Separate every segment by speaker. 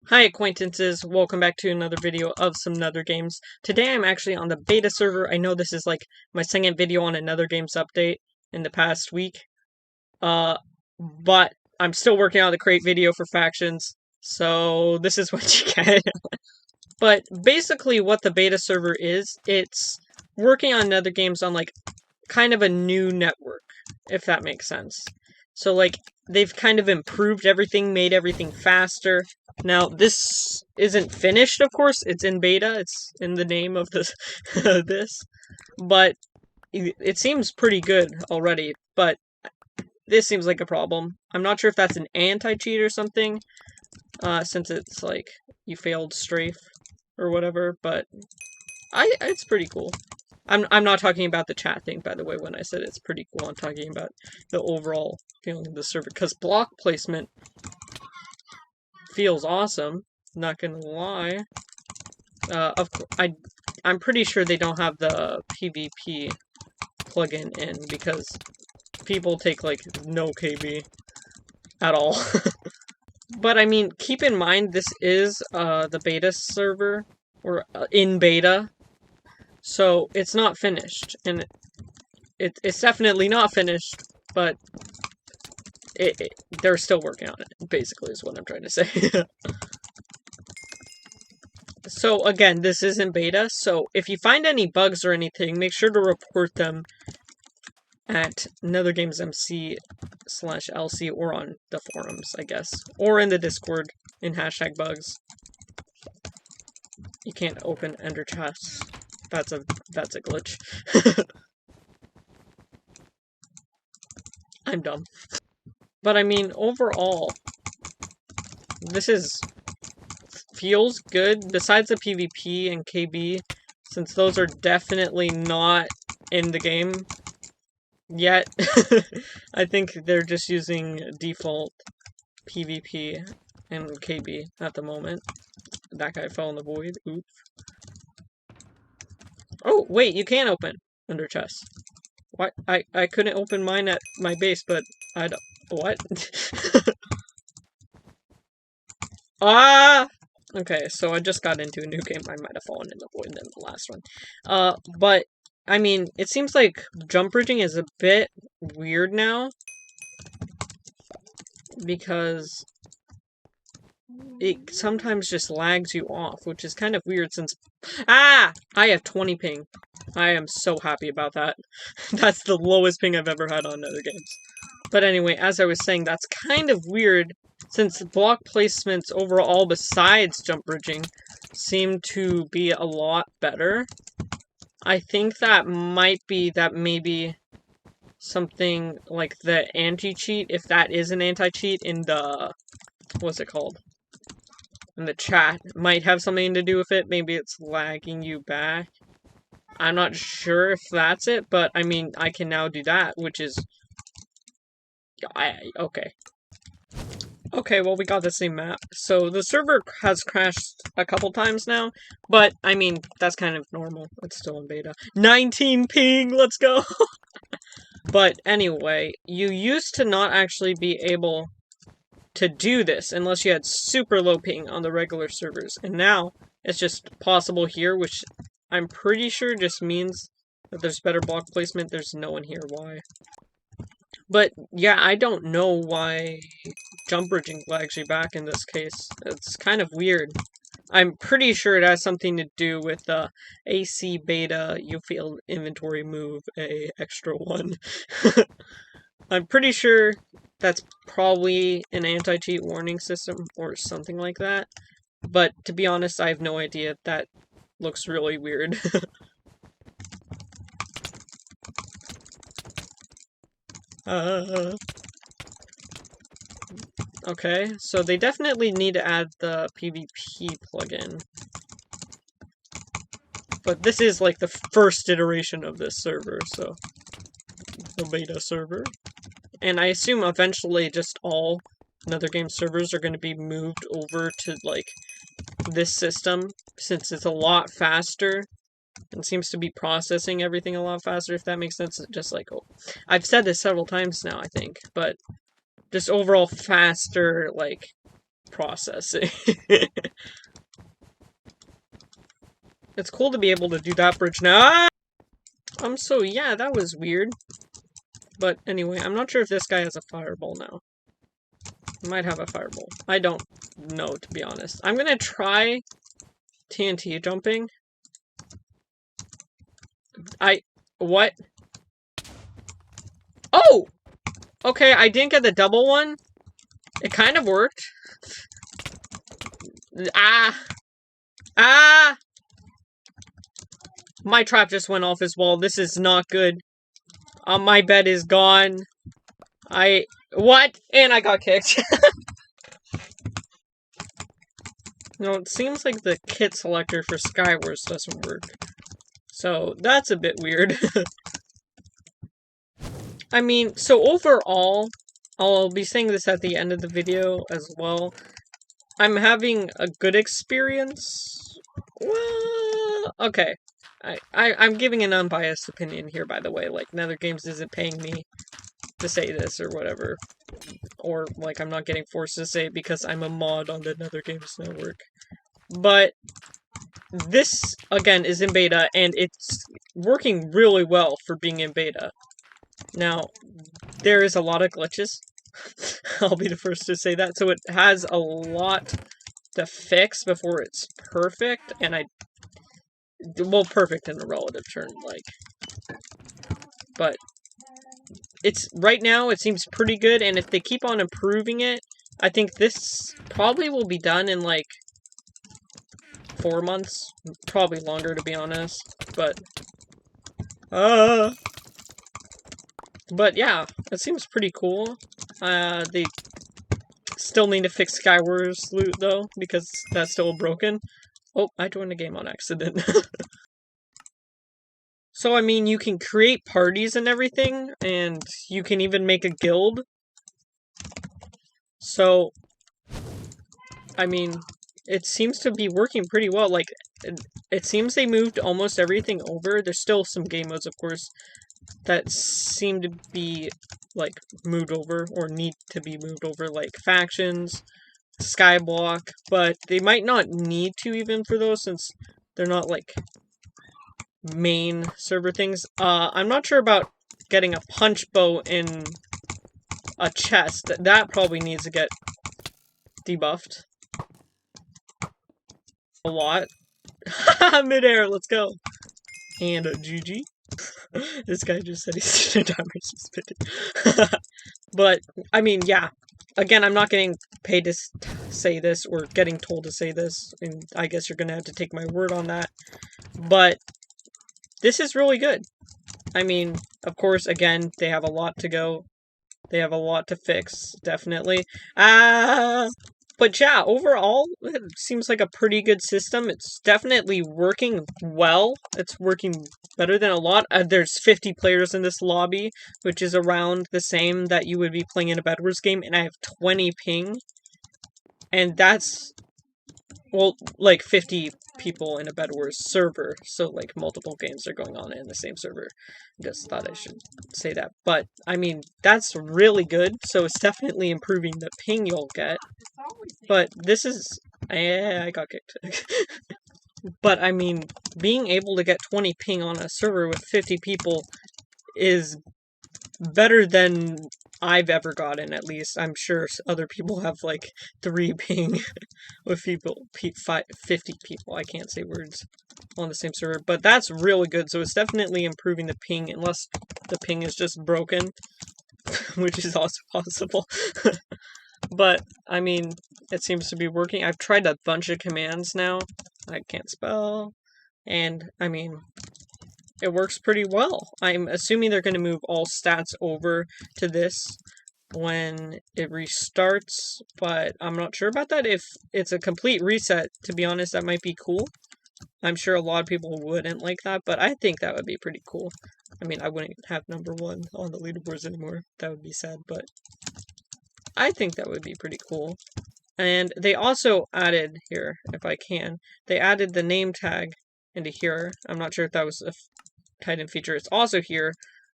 Speaker 1: Hi acquaintances, welcome back to another video of some NetherGames. Today I'm actually on the beta server. I know this is like my second video on a NetherGames update in the past week. But I'm still working on the crate video for factions, so this is what you get. But basically what the beta server is, it's working on NetherGames on like kind of a new network, if that makes sense. So like they've kind of improved everything, made everything faster. Now this isn't finished, of course. It's in beta. It's in the name of this this. But it seems pretty good already, but this seems like a problem. I'm not sure if that's an anti-cheat or something, since it's like you failed strafe or whatever, but it's pretty cool. I'm not talking about the chat thing, by the way, when I said it's pretty cool. I'm talking about the overall feeling of the server. Because block placement feels awesome, not gonna lie. I'm pretty sure they don't have the PvP plugin in, because people take, like, no KB at all. But, I mean, keep in mind, this is, the beta server, or in beta. So, it's not finished, and it's definitely not finished, but they're still working on it, basically, is what I'm trying to say. So, again, this is in beta, so if you find any bugs or anything, make sure to report them at NetherGamesMC/LC or on the forums, I guess. Or in the Discord, in #bugs. You can't open Ender chests. That's a glitch. I'm dumb. But I mean, overall, this feels good, besides the PvP and KB, since those are definitely not in the game yet. I think they're just using default PvP and KB at the moment. That guy fell in the void. Oops. Oh, wait, you can open Ender chests. Why? I couldn't open mine at my base, but I don't... What? Ah! Okay, so I just got into a new game. I might have fallen in the void in the last one. But, I mean, it seems like jump bridging is a bit weird now. Because it sometimes just lags you off, which is kind of weird since... Ah! I have 20 ping. I am so happy about that. That's the lowest ping I've ever had on NetherGames. But anyway, as I was saying, that's kind of weird, since block placements overall, besides jump bridging, seem to be a lot better. I think that might be that maybe something like the anti-cheat, if that is an anti-cheat in the... what's it called? In the chat, might have something to do with it. Maybe it's lagging you back. I'm not sure if that's it, but I mean, I can now do that, which is... okay. Okay, well, we got the same map. So, the server has crashed a couple times now, but, I mean, that's kind of normal. It's still in beta. 19 ping! Let's go! But, anyway, you used to not actually be able to do this unless you had super low ping on the regular servers, and now it's just possible here, which I'm pretty sure just means that there's better block placement. There's no one here. Why? But, yeah, I don't know why jump bridging lags you back in this case. It's kind of weird. I'm pretty sure it has something to do with the AC beta, you failed inventory move, a extra one. I'm pretty sure that's probably an anti-cheat warning system or something like that. But to be honest, I have no idea. That looks really weird. Okay, so they definitely need to add the PvP plugin. But this is like the first iteration of this server, so... the beta server. And I assume eventually just all NetherGames servers are going to be moved over to, like, this system, since it's a lot faster, and seems to be processing everything a lot faster, if that makes sense. Just like, oh, I've said this several times now, I think, but just overall faster, like, processing. It's cool to be able to do that bridge now. So yeah, that was weird. But anyway, I'm not sure if this guy has a fireball now. He might have a fireball. I don't know, to be honest. I'm gonna try TNT jumping. What? Oh! Okay, I didn't get the double one. It kind of worked. Ah! Ah! My trap just went off as well. This is not good. My bed is gone. What? And I got kicked. No, it seems like the kit selector for Skywars doesn't work. So, that's a bit weird. I mean, so overall, I'll be saying this at the end of the video as well. I'm having a good experience. Well, okay. I'm giving an unbiased opinion here, by the way. Like, NetherGames isn't paying me to say this or whatever. Or, like, I'm not getting forced to say it because I'm a mod on the NetherGames network. But this, again, is in beta, and it's working really well for being in beta. Now, there is a lot of glitches. I'll be the first to say that. So it has a lot to fix before it's perfect, and well, perfect in a relative term, like. But right now, it seems pretty good, and if they keep on improving it, I think this probably will be done in, like, 4 months. Probably longer, to be honest. But yeah, it seems pretty cool. They still need to fix Skywars loot, though, because that's still broken. Oh, I joined the game on accident. So, I mean, you can create parties and everything, and you can even make a guild. So, I mean, it seems to be working pretty well. Like, it seems they moved almost everything over. There's still some game modes, of course, that seem to be, like, moved over, or need to be moved over, like factions, Skyblock, but they might not need to even for those, since they're not, like, main server things. I'm not sure about getting a punch bow in a chest. That probably needs to get debuffed. A lot. Midair, let's go. And GG. This guy just said he's seen a diamond suspended. But, I mean, yeah. Again, I'm not getting paid to say this, or getting told to say this, and I guess you're gonna have to take my word on that. But this is really good. I mean, of course, again, they have a lot to go. They have a lot to fix, definitely. But yeah, overall, it seems like a pretty good system. It's definitely working well. It's working better than a lot. There's 50 players in this lobby, which is around the same that you would be playing in a Bed Wars game, and I have 20 ping. And that's, well, like 50 people in a Bed Wars server, so like multiple games are going on in the same server. Just thought I should say that. But, I mean, that's really good, so it's definitely improving the ping you'll get. But this is... I got kicked. But, I mean, being able to get 20 ping on a server with 50 people is better than I've ever gotten, at least. I'm sure other people have, like, 3 ping with 50 people. I can't say words on the same server. But that's really good, so it's definitely improving the ping, unless the ping is just broken, which is also possible. But, I mean, it seems to be working. I've tried a bunch of commands now. I can't spell. And, I mean, it works pretty well. I'm assuming they're going to move all stats over to this when it restarts, but I'm not sure about that. If it's a complete reset, to be honest, that might be cool. I'm sure a lot of people wouldn't like that, but I think that would be pretty cool. I mean, I wouldn't have #1 on the leaderboards anymore. That would be sad, but I think that would be pretty cool. And they also added here, if I can, they added the name tag into here. I'm not sure if that was a Titan feature. It's also here,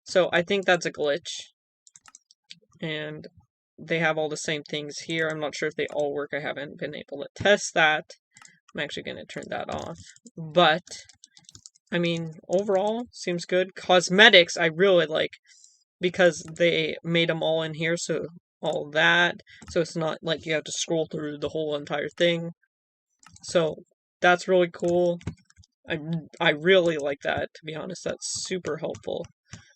Speaker 1: so I think that's a glitch. And they have all the same things here. I'm not sure if they all work. I haven't been able to test that. I'm actually going to turn that off. But, I mean, overall, seems good. Cosmetics, I really like, because they made them all in here, so all that. So it's not like you have to scroll through the whole entire thing. So, that's really cool. I really like that, to be honest. That's super helpful.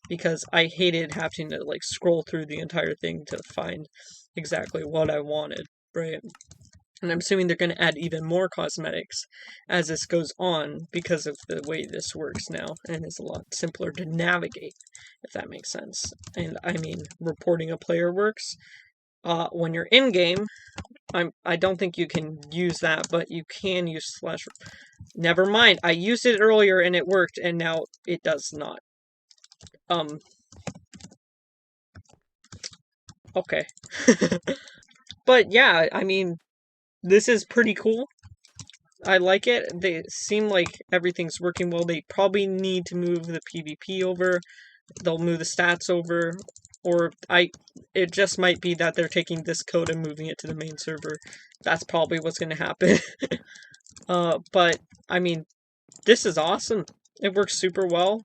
Speaker 1: Because I hated having to, like, scroll through the entire thing to find exactly what I wanted, right? And I'm assuming they're going to add even more cosmetics as this goes on because of the way this works now, and it's a lot simpler to navigate, if that makes sense. And I mean, reporting a player works. When you're in-game, I don't think you can use that, but you can use slash... Never mind, I used it earlier and it worked, and now it does not. Okay. But yeah, I mean, this is pretty cool. I like it. They seem like everything's working well. They probably need to move the PvP over. They'll move the stats over. Or it just might be that they're taking this code and moving it to the main server. That's probably what's going to happen. But, I mean, this is awesome. It works super well.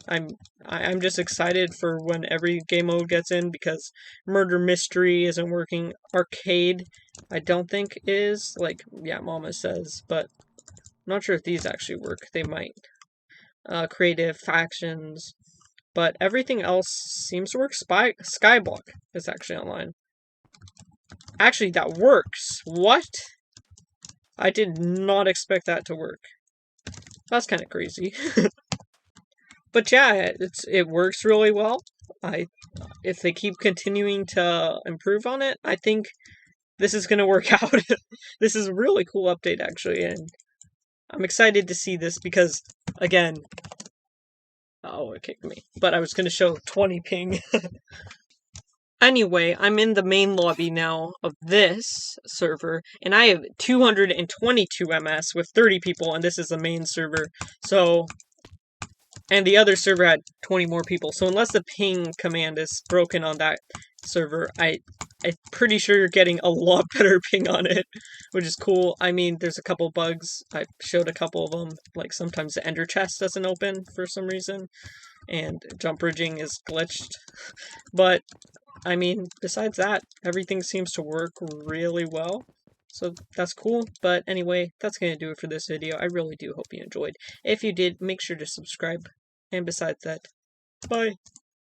Speaker 1: I'm just excited for when every game mode gets in, because Murder Mystery isn't working. Arcade, I don't think is. Like, yeah, Mama says, but I'm not sure if these actually work. They might. Creative, Factions, but everything else seems to work. Skyblock is actually online. Actually, that works. What? I did not expect that to work. That's kind of crazy. But yeah, it works really well. If they keep continuing to improve on it, I think this is going to work out. This is a really cool update, actually, and I'm excited to see this because, again, oh, it kicked me. But I was going to show 20 ping. Anyway, I'm in the main lobby now of this server, and I have 222 MS with 30 people, and this is the main server. So, and the other server had 20 more people. So unless the ping command is broken on that server, I'm pretty sure you're getting a lot better ping on it, which is cool. I mean, there's a couple bugs. I showed a couple of them. Like, sometimes the ender chest doesn't open for some reason, and jump bridging is glitched. But, I mean, besides that, everything seems to work really well. So that's cool. But anyway, that's going to do it for this video. I really do hope you enjoyed. If you did, make sure to subscribe. And besides that, bye!